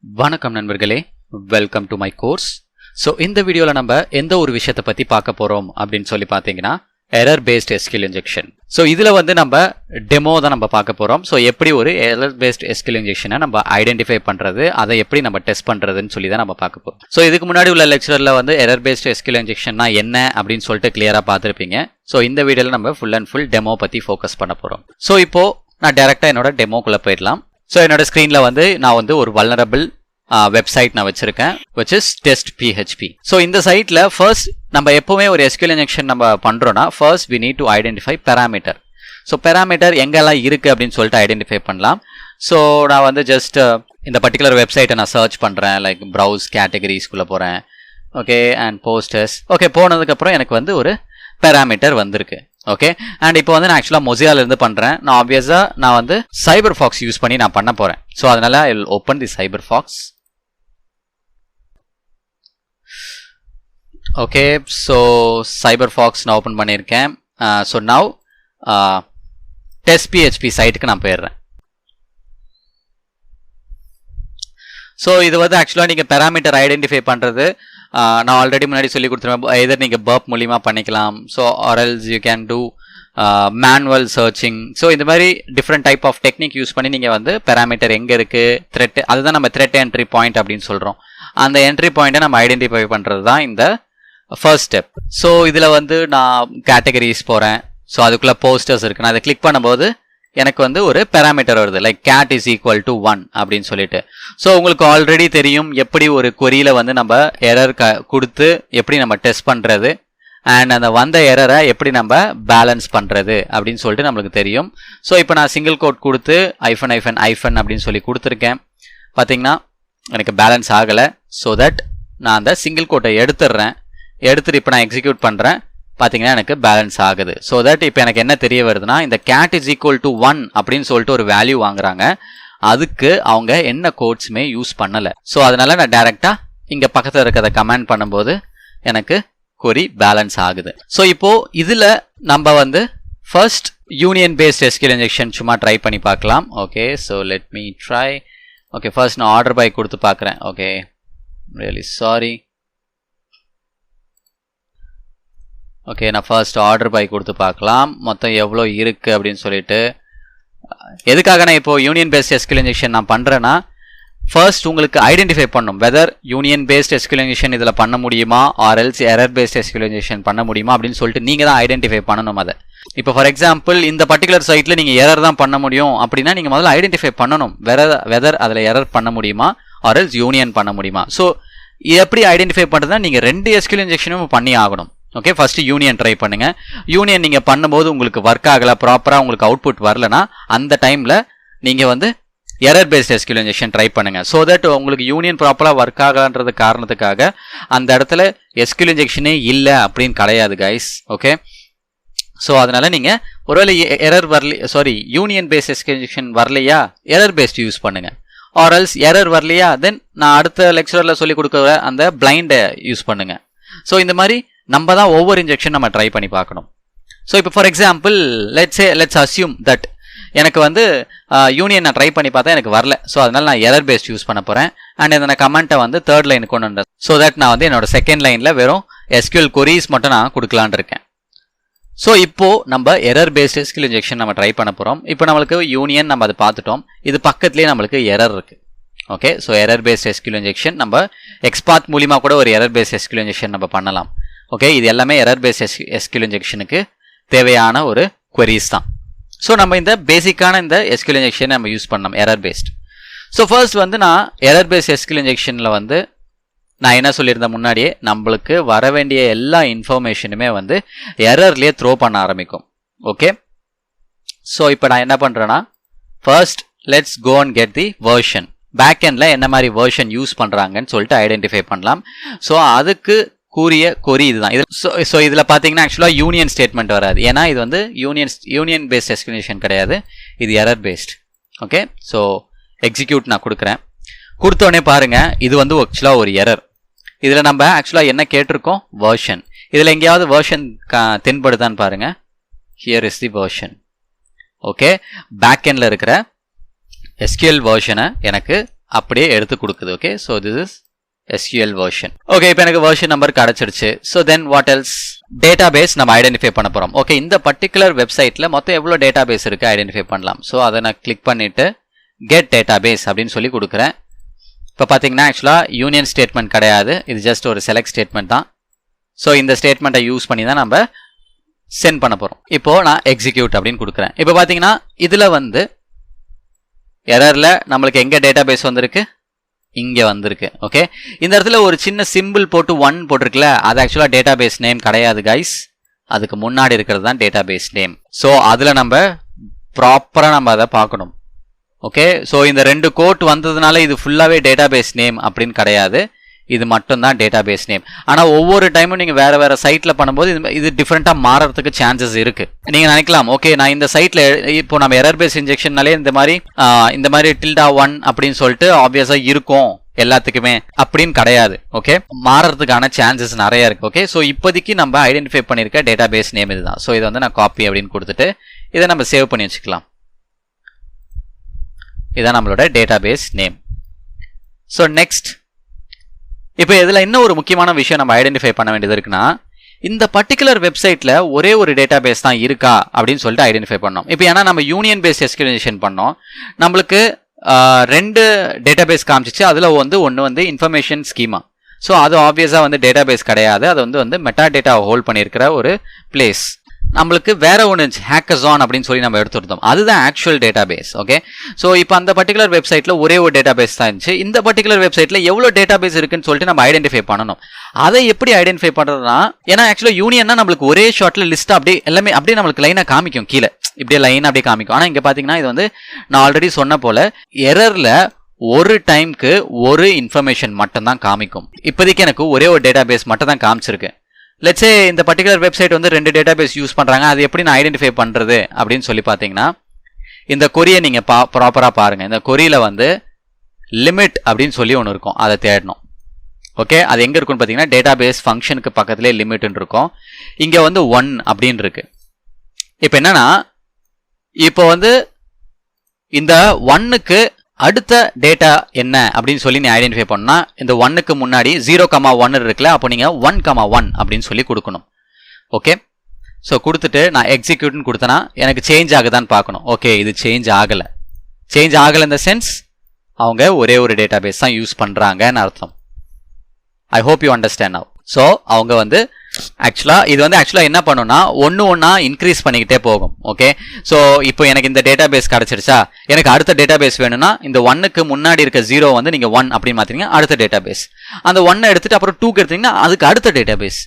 வணக்கம் நண்பர்களே, welcome to my course. So இந்த வீடியோவில் நம்ம எந்த ஒரு விஷயத்தை பற்றி பார்க்க போகிறோம் அப்படின்னு சொல்லி பார்த்தீங்கன்னா error based SQL injection. So இதில் வந்து நம்ம டெமோ தான் நம்ம பார்க்க போகிறோம். ஸோ எப்படி ஒரு எரர் பேஸ்ட் SQL இன்ஜெக்ஷனை நம்ம ஐடென்டிஃபை பண்ணுறது, அதை எப்படி நம்ம டெஸ்ட் பண்ணுறதுன்னு சொல்லி தான் நம்ம பார்க்க போகிறோம். ஸோ இதுக்கு முன்னாடி உள்ள லெக்சரில் வந்து எரர் பேஸ்ட் SQL இன்ஜெக்ஷன்னா என்ன அப்படின்னு சொல்லிட்டு கிளியராக பார்த்துருப்பீங்க. ஸோ இந்த வீடியோவில் நம்ம ஃபுல் அண்ட் ஃபுல் டெமோ பற்றி ஃபோக்கஸ் பண்ண போகிறோம். ஸோ இப்போது நான் டேரெக்டாக என்னோட டெமோக்குள்ளே போயிடலாம். ஸோ என்னோட ஸ்க்ரீனில் வந்து நான் வந்து ஒரு வல்னரபிள் வெப்சைட் நான் வச்சிருக்கேன், which is test PHP. So இந்த சைட்டில் ஃபர்ஸ்ட் நம்ம எப்போவுமே ஒரு SQL இன்ஜெக்ஷன் நம்ம பண்ணுறோன்னா first we need to identify parameter. So parameter எங்கெல்லாம் இருக்குது அப்படின்னு சொல்லிட்டு ஐடென்டிஃபை பண்ணலாம். ஸோ நான் வந்து ஜஸ்ட் இந்த பர்டிகுலர் வெப்சைட்டை நான் சர்ச் பண்ணுறேன், லைக் ப்ரௌஸ் கேட்டகரிஸ்குள்ளே போகிறேன். Okay, and posters. ஓகே, போனதுக்கப்புறம் எனக்கு வந்து ஒரு parameter வந்திருக்கு. ஓகே, அண்ட் இப்போ வந்து நான் ஆக்சுவலாக மொசியாலேருந்து பண்ணுறேன். நான் ஆப்வியஸாக நான் வந்து சைபர்ஃபாக்ஸ் யூஸ் பண்ணி நான் பண்ண போகிறேன். ஸோ அதனால் I will open the Cyberfox. Okay, so Cyberfox நான் ஓப்பன் பண்ணியிருக்கேன். ஸோ நவ் டெஸ்ட் PHP சைட்டுக்கு நான் போயிடுறேன். ஸோ இது வந்து ஆக்சுவலாக நீங்கள் பேராமீட்டர் ஐடென்டிஃபை பண்ணுறது நான் ஆல்ரெடி முன்னாடி சொல்லி கொடுத்துருவேன். எதர் நீங்கள் பர்ப் மூலிமா பண்ணிக்கலாம். So or else you can do manual searching. So இந்த மாதிரி different type of technique use பண்ணி நீங்கள் வந்து பேராமீட்டர் எங்கே இருக்குது, த்ரெட், அதுதான் நம்ம த்ரெட் என்ட்ரி பாயிண்ட் அப்படின்னு சொல்கிறோம். அந்த என்ட்ரி பாயிண்ட்டை நம்ம ஐடென்டிஃபை பண்ணுறது தான் இந்த ஃபர்ஸ்ட் ஸ்டெப். ஸோ இதில் வந்து நான் கேட்டகரிஸ் போகிறேன். ஸோ அதுக்குள்ளே போஸ்டர்ஸ் இருக்குது. நான் அதை கிளிக் பண்ணும்போது எனக்கு வந்து ஒரு பேராமீட்டர் வருது, like cat is equal to 1 அப்படின்னு சொல்லிட்டு. ஸோ உங்களுக்கு ஆல்ரெடி தெரியும் எப்படி ஒரு கொரியில் வந்து நம்ம எரர் கொடுத்து எப்படி நம்ம டெஸ்ட் பண்ணுறது, அண்ட் அந்த வந்த எரரை எப்படி நம்ம பேலன்ஸ் பண்ணுறது அப்படின்னு சொல்லிட்டு நம்மளுக்கு தெரியும். ஸோ இப்போ நான் சிங்கிள் கோட் கொடுத்து ஐஃபன் அப்படின்னு சொல்லி கொடுத்துருக்கேன். பார்த்தீங்கன்னா எனக்கு பேலன்ஸ் ஆகலை. ஸோ தட் நான் அந்த சிங்கிள் கோட்டை எடுத்துட்டு இப்போ நான் எக்ஸிக்யூட் பண்ணுறேன். பார்த்தீங்கன்னா எனக்கு பேலன்ஸ் ஆகுது. ஸோ தட் இப்போ எனக்கு என்ன தெரிய வருதுன்னா, இந்த cat is equal to 1 அப்படின்னு சொல்லிட்டு ஒரு வேல்யூ வாங்குறாங்க. அதுக்கு அவங்க என்ன கோட்ஸுமே யூஸ் பண்ணலை. ஸோ அதனால நான் டைரெக்டாக இங்கே பக்கத்தில் இருக்கிறத கமெண்ட் பண்ணும்போது எனக்கு கொரி பேலன்ஸ் ஆகுது. ஸோ இப்போது இதில் நம்ம வந்து first union based SQL injection சும்மா ட்ரை பண்ணி பார்க்கலாம். Okay, so let me try. Okay, first நான் ஆர்டர் பை கொடுத்து பார்க்குறேன். Okay, really sorry. ஓகே, நான் ஃபர்ஸ்ட் ஆர்டர் பை கொடுத்து பார்க்கலாம் மொத்தம் எவ்வளோ இருக்குது அப்படின்னு சொல்லிட்டு. எதுக்காக நான் இப்போது யூனியன் பேஸ்ட் SQL இன்ஜெக்ஷன் நான் பண்ணுறேன்னா, ஃபர்ஸ்ட் உங்களுக்கு ஐடென்டிஃபை பண்ணும் whether union based SQL injection இதில் பண்ண முடியுமா, or else error based SQL injection பண்ண முடியுமா அப்படின்னு சொல்லிட்டு நீங்கள் தான் ஐடென்டிஃபை பண்ணணும் அதை. இப்போ ஃபார் எக்ஸாம்பிள் இந்த பர்டிகுலர் சைட்டில் நீங்கள் எரர் தான் பண்ண முடியும் அப்படின்னா நீங்கள் முதல்ல ஐடென்டிஃபை பண்ணணும் வெதர் அதில் எரர் பண்ண முடியுமா ஆர் எல்ஸ் யூனியன் பண்ண முடியுமா. ஸோ எப்படி ஐடென்டிஃபை பண்ணுறதுனா நீங்கள் ரெண்டு SQL இன்ஜெக்ஷனும் பண்ணி ஆகணும். ஓகே, ஃபர்ஸ்ட் யூனியன் ட்ரை பண்ணுங்க. யூனியன் நீங்கள் பண்ணும்போது உங்களுக்கு ஒர்க் ஆகலை, ப்ராப்பராக உங்களுக்கு அவுட்புட் வரலனா அந்த டைமில் நீங்கள் வந்து error based SQL injection try பண்ணுங்க. ஸோ தட் உங்களுக்கு யூனியன் ப்ராப்பராக ஒர்க் ஆகலான்றது காரணத்துக்காக அந்த இடத்துல SQL இன்ஜெக்ஷனே இல்லை அப்படின்னு கிடையாது கைஸ். ஓகே, ஸோ அதனால நீங்கள் ஒருவேளை error union based SQL injection வரலையா, எரர் பேஸ்ட் யூஸ் பண்ணுங்க. ஆர்எல்ஸ் எரர் வரலையா, தென் நான் அடுத்த லெக்சரில் சொல்லி கொடுக்குற அந்த பிளைண்டை யூஸ் பண்ணுங்க. ஸோ இந்த மாதிரி நம்ம தான் ஒவ்வொரு இன்ஜெக்ஷன் நம்ம ட்ரை பண்ணி பார்க்கணும். ஸோ இப்போ for example let's assume that எனக்கு வந்து யூனியன் நான் ட்ரை பண்ணி பார்த்தா எனக்கு வரல. ஸோ அதனால் நான் எரர் பேஸ்ட் யூஸ் பண்ண போகிறேன். அண்ட் இந்த நான் கமெண்ட்டை வந்து தேர்ட் லைனுக்கு கொண்டு வந்தேன். ஸோ தட் நான் வந்து என்னோட செகண்ட் லைனில் வெறும் SQL கொரீஸ் மட்டும் நான் கொடுக்கலான் இருக்கேன். ஸோ இப்போது நம்ம எரர் பேஸ்ட் SQL இன்ஜெக்ஷன் நம்ம ட்ரை பண்ண போகிறோம். இப்போ நம்மளுக்கு யூனியன் நம்ம அதை பார்த்துட்டோம். இது பக்கத்துலேயே நம்மளுக்கு எரர் இருக்குது. Okay, so error based SQL injection நம்ம எக்ஸ்பாத் மூலிமா கூட ஒரு எரர் பேஸ்ட் SQL இன்ஜெக்ஷன் நம்ம பண்ணலாம். ஓகே, இது எல்லாமே எரர் பேஸ்ட் SQL இன்ஜெக்ஷனுக்கு தேவையான ஒரு queries தான். ஸோ நம்ம இந்த பேசிக்கான இந்த SQL இன்ஜெக்ஷன் நம்ம யூஸ் பண்ணோம் எரர் பேஸ்ட். ஸோ ஃபர்ஸ்ட் வந்து நான் எரர் பேஸ்ட் SQL இன்ஜெக்ஷனில் வந்து நான் என்ன சொல்லியிருந்தேன் முன்னாடியே, நம்மளுக்கு வர வேண்டிய எல்லா இன்ஃபர்மேஷனுமே வந்து எரர்லேயே த்ரோ பண்ண ஆரம்பிக்கும். ஓகே, ஸோ இப்போ நான் என்ன பண்ணுறேன்னா, first let's go and get the version. Back எண்டில் என்ன மாதிரி வெர்ஷன் யூஸ் பண்ணுறாங்கன்னு சொல்லிட்டு ஐடென்டிஃபை பண்ணலாம். ஸோ அதுக்கு கூறிய கொரி இதுதான். ஸோ இதில் பார்த்தீங்கன்னா ஆக்சுவலாக யூனியன் ஸ்டேட்மெண்ட் வராது, ஏன்னா இது வந்து யூனியன் பேஸ்ட் SQL இன்ஜெக்ஷன் கிடையாது, இது error based. Okay, so execute நான் கொடுக்குறேன். கொடுத்தோடனே பாருங்கள், இது வந்து ஆக்சுவலாக ஒரு எரர். இதில் நம்ம ஆக்சுவலாக என்ன கேட்டிருக்கோம், வெர்ஷன். இதில் எங்கேயாவது வெர்ஷன் தென்படுதான்னு பாருங்கள். Here is the version. Okay, back எண்டில் இருக்கிற SQL வெர்ஷனை எனக்கு அப்படியே எடுத்து கொடுக்குது. Okay, so this is SQL version. Okay, இப்போ எனக்கு வெர்ஷன் நம்பர் கிடைச்சிருச்சு. So then what else? Database நம்ம ஐடென்டிஃபை பண்ண போகிறோம். ஓகே, இந்த பர்டிகுலர் வெப்சைட்டில் மொத்தம் எவ்வளோ டேட்டாபேஸ் இருக்குது ஐடென்டிஃபை பண்ணலாம். ஸோ அதை நான் கிளிக் பண்ணிவிட்டு கெட் டேட்டாபேஸ் அப்படின்னு சொல்லி கொடுக்குறேன். இப்போ பார்த்தீங்கன்னா ஆக்சுவலாக யூனியன் ஸ்டேட்மெண்ட் கிடையாது, இது ஜஸ்ட் ஒரு செலக்ட் ஸ்டேட்மெண்ட் தான். ஸோ இந்த ஸ்டேட்மெண்ட்டை யூஸ் பண்ணி தான் நம்ம சென்ட் பண்ண போகிறோம். இப்போது நான் எக்ஸிக்யூட் அப்படின்னு கொடுக்குறேன். இப்போ பார்த்தீங்கன்னா இதில் வந்து எரரில் நம்மளுக்கு எங்கே டேட்டாபேஸ் வந்திருக்கு? இங்கே வந்திருக்கு. ஓகே, இந்த இடத்துல ஒரு சின்ன சிம்பிள் போட்டு 1 போட்டிருக்குல்ல, அது ஆக்சுவலாக டேட்டாபேஸ் நேம் கிடையாது கைஸ். அதுக்கு முன்னாடி இருக்கிறது தான் டேட்டாபேஸ் நேம். ஸோ அதில் நம்ம ப்ராப்பராக நம்ம அதை பார்க்கணும். ஓகே, ஸோ இந்த 2 கோட் வந்ததுனால இது ஃபுல்லாகவே டேட்டாபேஸ் நேம் அப்படின்னு கிடையாது, இது மட்டும்தான் டேட்டாபேஸ் நேம். ஆனால் ஒவ்வொரு டைமும் நீங்கள் வேறு வேறு சைட்டில் பண்ணும்போது இது டிஃப்ரெண்ட்டாக மாறுறதுக்கு சான்சஸ் இருக்குது. நீங்கள் நினைக்கலாம், ஓகே நான் இந்த சைட்டில் இப்போ நம்ம எரர் பேஸ் இன்ஜெக்ஷன்னாலே இந்த மாதிரி tilde1 அப்படின்னு சொல்லிட்டு ஆப்வியஸாக இருக்கும் எல்லாத்துக்குமே அப்படின்னு கிடையாது. ஓகே, மாறுறதுக்கான சான்சஸ் நிறைய இருக்குது. ஓகே, ஸோ இப்போதைக்கு நம்ம ஐடென்டிஃபை பண்ணியிருக்க டேட்டாபேஸ் நேம் இதுதான். ஸோ இதை வந்து நான் காப்பி அப்படின்னு கொடுத்துட்டு இதை நம்ம சேவ் பண்ணி வச்சுக்கலாம். இதான் நம்மளோட டேட்டாபேஸ் நேம். ஸோ நெக்ஸ்ட், இப்போ இதில் இன்னும் ஒரு முக்கியமான விஷயம் நம்ம ஐடென்டிஃபை பண்ண வேண்டியது இருக்குன்னா, இந்த பர்டிகுலர் வெப்சைட்டில் ஒரே ஒரு டேட்டாபேஸ் தான் இருக்கா அப்படின்னு சொல்லிட்டு ஐடென்டிஃபை பண்ணோம். இப்போ ஏன்னா நம்ம யூனியன் பேஸ் எஸ்கியூஎல் பண்ணோம், நம்மளுக்கு 2 டேட்டாபேஸ் காமிச்சிச்சு. அதில் ஒன்று வந்து இன்ஃபர்மேஷன் ஸ்கீமா. ஸோ அது ஆப்வியஸாக வந்து டேட்டாபேஸ் கிடையாது, அது வந்து மெட்டா டேட்டாவை ஹோல்ட் பண்ணியிருக்கிற ஒரு பிளேஸ். நம்மளுக்கு வேற ஒன்று ஹேக்கர்ஸான் அப்படின்னு சொல்லி நம்ம எடுத்துருந்தோம், அதுதான் ஆக்சுவல் டேட்டாபேஸ். ஓகே, ஸோ இப்போ அந்த பர்டிகுலர் வெப்சைட்டில் ஒரே ஒரு டேட்டாபேஸ் தான் இருந்துச்சு. இந்த பர்டிகுலர் வெப்சைட்டில் எவ்வளோ டேட்டாபேஸ் இருக்குன்னு சொல்லிட்டு நம்ம ஐடென்டிஃபை பண்ணணும். அதை எப்படி ஐடென்டிஃபை பண்ணுறதுனா, ஏன்னா ஆக்சுவலாக யூனியன்னா நம்மளுக்கு ஒரே ஷார்ட்டில் லிஸ்ட் அப்படியே எல்லாமே அப்படியே நம்மளுக்கு லைனாக காமிக்கும், கீழே இப்படியே லைன் அப்படியே காமிக்கும். ஆனால் இங்கே பார்த்தீங்கன்னா இது வந்து நான் ஆல்ரெடி சொன்ன போல எரரில் ஒரு டைமுக்கு ஒரு இன்ஃபர்மேஷன் மட்டும் தான் காமிக்கும். இப்போதைக்கு எனக்கு ஒரே ஒரு டேட்டாபேஸ் மட்டும் தான் காமிச்சிருக்கு. லெட்ஸே இந்த பர்டிகுலர் வெப்சைட் வந்து 2 டேட்டாபேஸ் யூஸ் பண்ணுறாங்க, அது எப்படி நான் ஐடென்டிஃபை பண்ணுறது அப்படின்னு சொல்லி பார்த்தீங்கன்னா, இந்த கொரியை நீங்கள் ப்ராப்பராக பாருங்கள். இந்த கொரியில் வந்து லிமிட் அப்படின்னு சொல்லி ஒன்று இருக்கும், அதை தேடணும். ஓகே, அது எங்கே இருக்குன்னு பார்த்தீங்கன்னா டேட்டாபேஸ் ஃபங்க்ஷனுக்கு பக்கத்துலேயே லிமிட்னு இருக்கும். இங்கே வந்து 1 அப்படின்னு இருக்கு. இப்போ என்னன்னா, இப்போ வந்து இந்த 1க்கு அடுத்த டேட்டா என்ன அப்படின்னு சொல்லி நீ ஐடென்டிஃபை பண்ணா, இந்த 1க்கு முன்னாடி 0,1 இருக்குல்ல, அப்போ நீங்கள் 1,1 அப்படின்னு சொல்லி கொடுக்கணும். ஓகே, ஸோ கொடுத்துட்டு நான் எக்ஸிக்யூட்னு கொடுத்தேன்னா எனக்கு சேஞ்ச் ஆகுதான்னு பார்க்கணும். ஓகே, இது சேஞ்ச் ஆகலை இந்த சென்ஸ் அவங்க ஒரே ஒரு டேட்டாபேஸ் தான் யூஸ் பண்ணுறாங்கன்னு அர்த்தம். I hope you understand now. So அவங்க வந்து இது வந்து ஆக்சுவலாக என்ன பண்ணுன்னா ஒன்றா இன்க்ரீஸ் பண்ணிக்கிட்டே போகும். ஓகே, ஸோ இப்போ எனக்கு இந்த டேட்டாபேஸ் கிடச்சிருச்சா, எனக்கு அடுத்த டேட்டாபேஸ் வேணும்னா இந்த 1க்கு முன்னாடி இருக்க 0 வந்து நீங்கள் 1 அப்படின்னு மாற்றிங்க, அடுத்த டேட்டாபேஸ். அந்த 1 எடுத்துட்டு அப்புறம் 2க்கு எடுத்தீங்கன்னா அதுக்கு அடுத்த டேட்டாபேஸ்,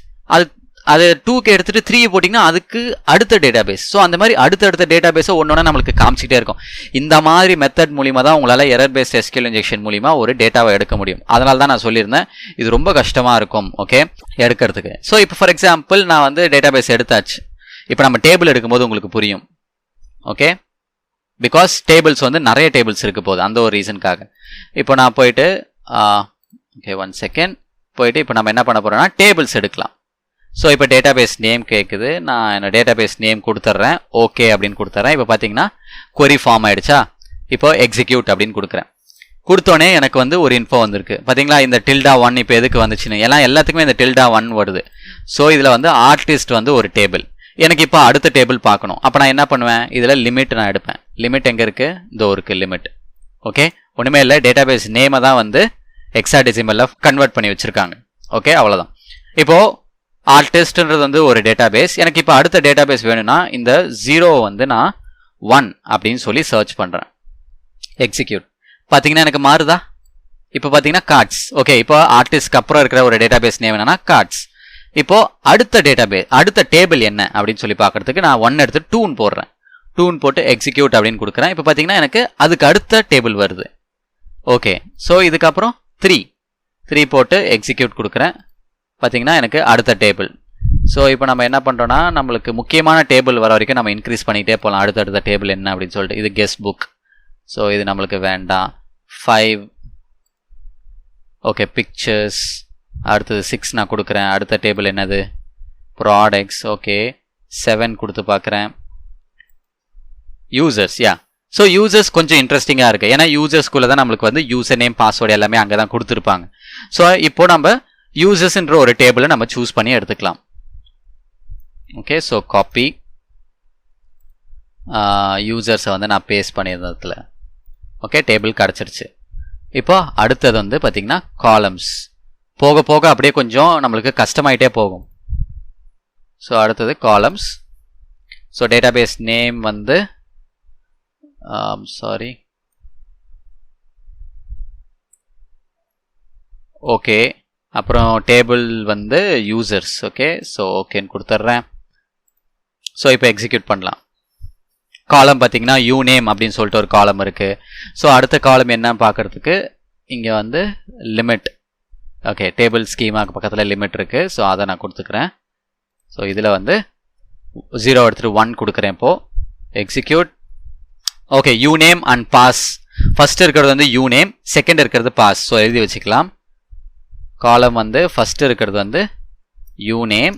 அது 2க்கு எடுத்துட்டு 3 போட்டிங்கன்னா அதுக்கு அடுத்த டேட்டாபேஸ். ஸோ அந்த மாதிரி அடுத்தடுத்த டேட்டாபேஸை ஒன்றொன்னா நம்மளுக்கு காமிச்சிட்டே இருக்கும். இந்த மாதிரி மெத்தட் மூலிமா தான் உங்களால் எரர் பேஸ்ட் SQL இன்ஜெக்ஷன் மூலிமா ஒரு டேட்டாவை எடுக்க முடியும். அதனால தான் நான் சொல்லியிருந்தேன் இது ரொம்ப கஷ்டமாக இருக்கும் ஓகே எடுக்கிறதுக்கு. ஸோ இப்போ ஃபார் எக்ஸாம்பிள் நான் வந்து டேட்டாபேஸ் எடுத்தாச்சு. இப்போ நம்ம டேபிள் எடுக்கும்போது உங்களுக்கு புரியும். ஓகே, பிகாஸ் டேபிள்ஸ் வந்து நிறைய டேபிள்ஸ் இருக்க போகுது, அந்த ஒரு ரீசனுக்காக. இப்போ நான் போயிட்டு ஓகே 1 செகண்ட் போயிட்டு இப்போ நம்ம என்ன பண்ண போகிறோம்னா டேபிள்ஸ் எடுக்கலாம். ஸோ இப்போ டேட்டாபேஸ் நேம் கேட்குது, நான் என்ன டேட்டாபேஸ் நேம் கொடுத்துட்றேன், ஓகே அப்படின்னு கொடுத்துட்றேன். இப்போ பார்த்தீங்கன்னா கொரி ஃபார்ம் ஆகிடுச்சா. இப்போ எக்ஸிக்யூட் அப்படின்னு கொடுக்குறேன். கொடுத்தோடனே எனக்கு வந்து ஒரு இன்ஃபோ வந்திருக்கு பார்த்தீங்களா. இந்த tilde1 இப்போ எதுக்கு வந்துச்சுன்னு, எல்லாத்துக்குமே இந்த tilde1 வருது. ஸோ இதில் வந்து ஆர்டிஸ்ட் வந்து ஒரு டேபிள், எனக்கு இப்போ அடுத்த டேபிள் பார்க்கணும். அப்போ நான் என்ன பண்ணுவேன், இதில் லிமிட் நான் எடுப்பேன். லிமிட் எங்கே இருக்குது, இதோ இருக்குது லிமிட். ஓகே, ஒன்றுமே இல்லை, டேட்டாபேஸ் நேமை தான் வந்து ஹெக்ஸாடெசிமலில் கன்வெர்ட் பண்ணி வச்சுருக்காங்க. ஓகே, அவ்வளோதான். இப்போது ஆர்டிஸ்ட்ன்றது வந்து ஒரு டேட்டாபேஸ், எனக்கு இப்போ அடுத்த டேட்டாபேஸ் வேணும்னா இந்த 0 வந்து நான் 1 அப்படின்னு சொல்லி சர்ச் பண்ணுறேன். எக்ஸிக்யூட் பார்த்தீங்கன்னா எனக்கு மாறுதா. இப்போ பார்த்தீங்கன்னா கார்ட்ஸ். ஓகே, இப்போ ஆர்டிஸ்ட்க்கு அப்புறம் இருக்கிற ஒரு டேட்டாபேஸ் நேம் என்னன்னா கார்ட்ஸ். இப்போ அடுத்த டேபிள் என்ன அப்படின்னு சொல்லி பார்க்கறதுக்கு நான் 1 எடுத்து 2ன்னு போடுறேன். 2ன்னு போட்டு எக்ஸிக்யூட் அப்படின்னு கொடுக்குறேன். இப்போ பார்த்தீங்கன்னா எனக்கு அதுக்கு அடுத்த டேபிள் வருது. ஓகே, ஸோ இதுக்கப்புறம் 3 போட்டு எக்ஸிக்யூட் கொடுக்குறேன். பார்த்தீங்கன்னா எனக்கு அடுத்த டேபிள். ஸோ இப்போ நம்ம என்ன பண்ணுறோன்னா நம்மளுக்கு முக்கியமான டேபிள் வர வரைக்கும் நம்ம இன்க்ரீஸ் பண்ணிகிட்டே போகலாம். அடுத்த டேபிள் என்ன அப்படின்னு சொல்லிட்டு இது கெஸ்ட் புக். ஸோ இது நம்மளுக்கு வேண்டாம். 5 ஓகே பிக்சர்ஸ். அடுத்தது 6 நான் கொடுக்குறேன். அடுத்த டேபிள் என்னது, ப்ராடக்ட்ஸ். ஓகே 7 கொடுத்து பார்க்குறேன். யூசர்ஸ். ஸோ யூசர்ஸ் கொஞ்சம் இன்ட்ரெஸ்டிங்காக இருக்குது. ஏன்னா யூசர்ஸ்குள்ளே தான் நம்மளுக்கு வந்து யூசர் நேம் பாஸ்வேர்டு எல்லாமே அங்கே தான் கொடுத்துருப்பாங்க. ஸோ இப்போ நம்ம யூசர்ஸ்ன்ற ஒரு டேபிளை நம்ம சூஸ் பண்ணி எடுத்துக்கலாம். ஓகே, ஸோ காப்பி யூசர்ஸை வந்து நான் பேஸ்ட் பண்ணியிருந்ததில். ஓகே, டேபிள் கிடச்சிருச்சு. இப்போ அடுத்தது வந்து பார்த்திங்கன்னா காலம்ஸ். போக போக அப்படியே கொஞ்சம் நம்மளுக்கு கஷ்டமாயிட்டே போகும். ஸோ அடுத்தது காலம்ஸ். ஸோ டேட்டாபேஸ் நேம் வந்து சாரி ஓகே, அப்புறம் டேபிள் வந்து யூசர்ஸ். ஓகே, ஸோ ஓகேன்னு கொடுத்துட்றேன். ஸோ இப்போ எக்ஸிக்யூட் பண்ணலாம். காலம் பார்த்தீங்கன்னா யூ நேம் அப்படின்னு சொல்லிட்டு ஒரு காலம் இருக்குது. ஸோ அடுத்த காலம் என்ன பார்க்குறதுக்கு இங்கே வந்து லிமிட். ஓகே, டேபிள் ஸ்கீமாக்கு பக்கத்தில் லிமிட் இருக்குது. ஸோ அதை நான் கொடுத்துக்கிறேன். ஸோ இதில் வந்து 0 எடுத்துகிட்டு 1 கொடுக்குறேன். இப்போது எக்ஸிக்யூட். ஓகே, யூ நேம் அண்ட் பாஸ். ஃபர்ஸ்ட் இருக்கிறது வந்து யூ நேம், செகண்ட் இருக்கிறது பாஸ். ஸோ எழுதி வச்சுக்கலாம். காலம் வந்து ஃபர்ஸ்ட் இருக்கிறது வந்து யூ நேம்,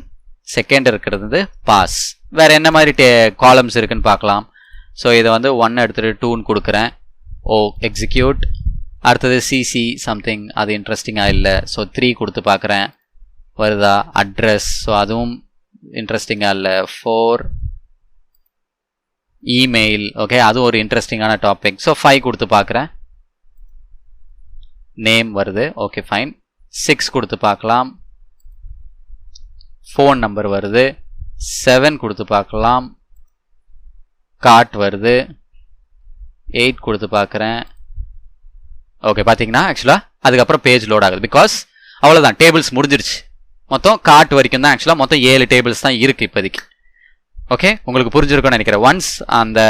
செகண்ட் இருக்கிறது வந்து பாஸ். வேறு என்ன மாதிரி காலம்ஸ் இருக்குன்னு பார்க்கலாம். ஸோ இதை வந்து 1 எடுத்துகிட்டு 2ன்னு கொடுக்குறேன். எக்ஸிக்யூட். அடுத்தது சிசி சம்திங், அது இன்ட்ரெஸ்டிங்காக இல்லை. ஸோ 3 கொடுத்து பார்க்குறேன், வருதா? அட்ரஸ், ஸோ அதுவும் இன்ட்ரெஸ்டிங்காக இல்லை. 4 இமெயில். ஓகே, அதுவும் ஒரு இன்ட்ரெஸ்டிங்கான டாபிக். ஸோ 5 கொடுத்து பார்க்குறேன், நேம் வருது. Okay fine. 6 கொடுத்து பார்க்கலாம், ஃபோன் நம்பர் வருது. 7 கொடுத்து பார்க்கலாம், கார்ட் வருது. 8 கொடுத்து பார்க்குறேன். ஓகே, பார்த்தீங்கன்னா ஆக்சுவலாக அதுக்கப்புறம் பேஜ் லோட் ஆகுது. பிகாஸ் அவ்வளோதான், டேபிள்ஸ் முடிஞ்சிருச்சு. மொத்தம் கார்ட் வரைக்கும் தான் ஆக்சுவலாக மொத்தம் 7 டேபிள்ஸ் தான் இருக்குது இப்போதைக்கு. ஓகே, உங்களுக்கு புரிஞ்சிருக்கும்னு நினைக்கிறேன். ஒன்ஸ் அந்த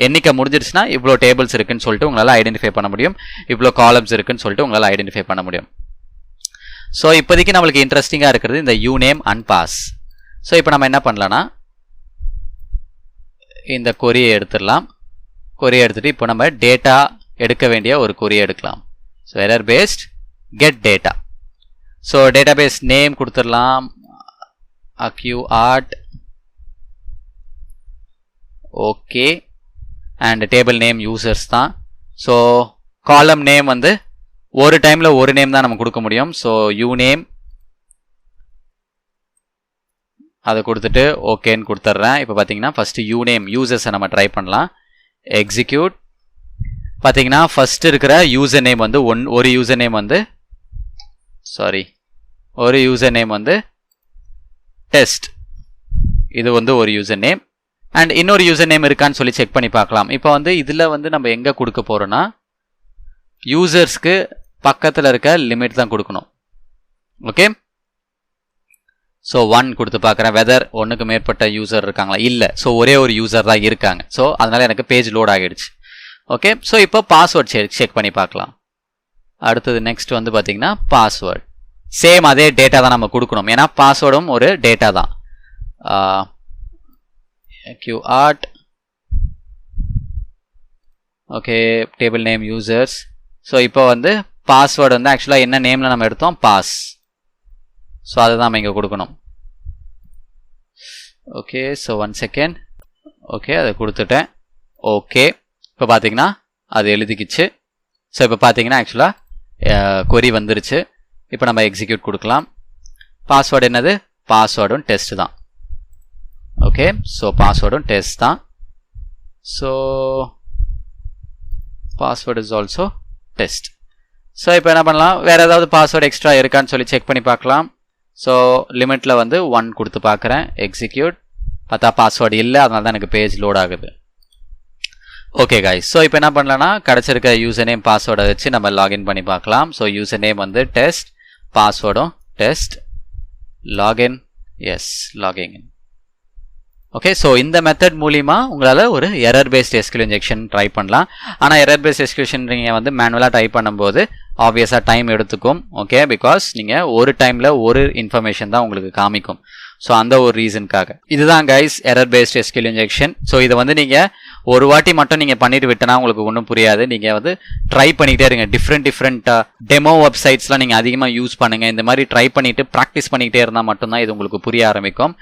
எண்ணிக்கை முடிஞ்சிருச்சுன்னா இவ்வளோ டேபிள்ஸ் இருக்குன்னு சொல்லிட்டு உங்களால் ஐடென்டிஃபை பண்ண முடியும், இவ்வளோ காலம்ஸ் இருக்குன்னு சொல்லிட்டு உங்களால் ஐடென்டிஃபை பண்ண முடியும். ஸோ இப்போதைக்கு நம்மளுக்கு இன்ட்ரெஸ்டிங்காக இருக்கிறது இந்த யூ நேம் அண்ட் பாஸ். ஸோ இப்போ நம்ம என்ன பண்ணலான்னா இந்த கொரியை எடுத்துடலாம். கொரியை எடுத்துகிட்டு இப்போ நம்ம டேட்டா எடுக்க வேண்டிய ஒரு கொரியை எடுக்கலாம். So error based get data. So database name கொடுத்துடலாம், அக்யூஆர்ட். Okay, and table name users தான். ஸோ காலம் நேம் வந்து ஒரு டைமில் ஒரு நேம் தான் நம்ம கொடுக்க முடியும். ஸோ யூ நேம் அதை கொடுத்துட்டு ஓகேன்னு கொடுத்துட்றேன். இப்போ பார்த்தீங்கன்னா ஃபஸ்ட்டு யூ நேம் யூசர்ஸை நம்ம ட்ரை பண்ணலாம். எக்ஸிக்யூட். பார்த்தீங்கன்னா ஃபஸ்ட்டு இருக்கிற யூசர் நேம் வந்து ஒரு யூசர் நேம் வந்து ஒரு யூசர் நேம் வந்து டெஸ்ட். இது வந்து ஒரு யூசர் நேம். அண்ட் இன்னொரு யூசர் நேம் இருக்கான்னு சொல்லி செக் பண்ணி பார்க்கலாம். இப்போ வந்து இதில் வந்து நம்ம எங்கே கொடுக்க போகிறோன்னா யூசர்ஸ்க்கு பக்கத்தில் இருக்க லிமிட் தான் கொடுக்கணும். ஓகே, ஸோ 1 கொடுத்து பார்க்குறேன். வெதர் ஒன்றுக்கு மேற்பட்ட யூசர் இருக்காங்களா? இல்லை. ஸோ ஒரே ஒரு யூசர் தான் இருக்காங்க. ஸோ அதனால் எனக்கு பேஜ் லோட் ஆகிடுச்சு. ஓகே, ஸோ இப்போ பாஸ்வேர்ட் செக் பண்ணி பார்க்கலாம். அடுத்தது நெக்ஸ்ட் வந்து பார்த்தீங்கன்னா பாஸ்வேர்ட். சேம் அதே டேட்டா தான் நம்ம கொடுக்கணும், ஏன்னா பாஸ்வேர்டும் ஒரு டேட்டா தான். qart. Okay, table name users. So இப்போ வந்து பாஸ்வேர்டு வந்து ஆக்சுவலாக என்ன நேமில் நம்ம எடுத்தோம்? பாஸ். ஸோ அதை தான் நம்ம இங்கே கொடுக்கணும். Okay, so 1 second. ஓகே, அதை கொடுத்துட்டேன். ஓகே, இப்போ பார்த்தீங்கன்னா அது எழுதிக்கிச்சு. ஸோ இப்போ பார்த்தீங்கன்னா ஆக்சுவலாக கொரி வந்துருச்சு. இப்போ நம்ம எக்ஸிக்யூட் கொடுக்கலாம். பாஸ்வேர்டு என்னது? பாஸ்வேர்டும் டெஸ்ட் தான். ஓகே, ஸோ பாஸ்வேர்டும் டெஸ்ட் தான். So password is also test. So இப்போ என்ன பண்ணலாம், வேறு ஏதாவது பாஸ்வேர்டு எக்ஸ்ட்ரா இருக்கான்னு சொல்லி செக் பண்ணி பார்க்கலாம். ஸோ லிமிட்டில் வந்து 1 கொடுத்து பார்க்குறேன். எக்ஸிக்யூட். பார்த்தா பாஸ்வேர்டு இல்லை, அதனால தான் எனக்கு பேஜ் லோட் ஆகுது. ஓகே கைஸ், ஸோ இப்போ என்ன பண்ணலான்னா கிடச்சிருக்க யூசர் நேம் பாஸ்வேர்டை வச்சு நம்ம லாகின் பண்ணி பார்க்கலாம். ஸோ யூசர் நேம் வந்து டெஸ்ட், பாஸ்வேர்டும் test. Login. Yes, login. Okay, so இந்த மெத்தட் மூலிமா உங்களால் ஒரு error based SQL injection try பண்ணலாம். ஆனால் எரர் பேஸ்ட் SQL நீங்கள் வந்து மேனுவலாக டைப் பண்ணும்போது ஆப்வியஸாக டைம் எடுத்துக்கும். ஓகே, பிகாஸ் நீங்கள் ஒரு டைமில் ஒரு இன்ஃபர்மேஷன் தான் உங்களுக்கு காமிக்கும். ஸோ அந்த ஒரு ரீசனுக்காக. இதுதான் guys error based SQL injection. So இதை வந்து நீங்கள் ஒரு வாட்டி மட்டும் நீங்கள் பண்ணிட்டு விட்டனா உங்களுக்கு ஒன்றும் புரியாது. நீங்கள் வந்து ட்ரை பண்ணிக்கிட்டே இருங்க. டிஃப்ரெண்ட் டெமோ வெப்சைட்ஸ்லாம் நீங்கள் அதிகமாக யூஸ் பண்ணுங்கள். இந்த மாதிரி ட்ரை பண்ணிவிட்டு ப்ராக்டிஸ் பண்ணிக்கிட்டே இருந்தால் மட்டும்தான் இது உங்களுக்கு புரிய ஆரம்பிக்கும்.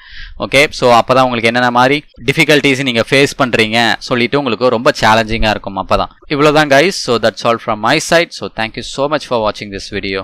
ஓகே, ஸோ அப்போ தான் உங்களுக்கு என்னென்ன மாதிரி டிஃபிகல்ட்டிஸ் நீங்கள் ஃபேஸ் பண்ணுறீங்க சொல்லிட்டு உங்களுக்கு ரொம்ப சேலஞ்சிங்காக இருக்கும். அப்போ தான். இவ்வளோ தான் guys. So that's all from my side. So thank you so much for வாட்சிங் திஸ் வீடியோ.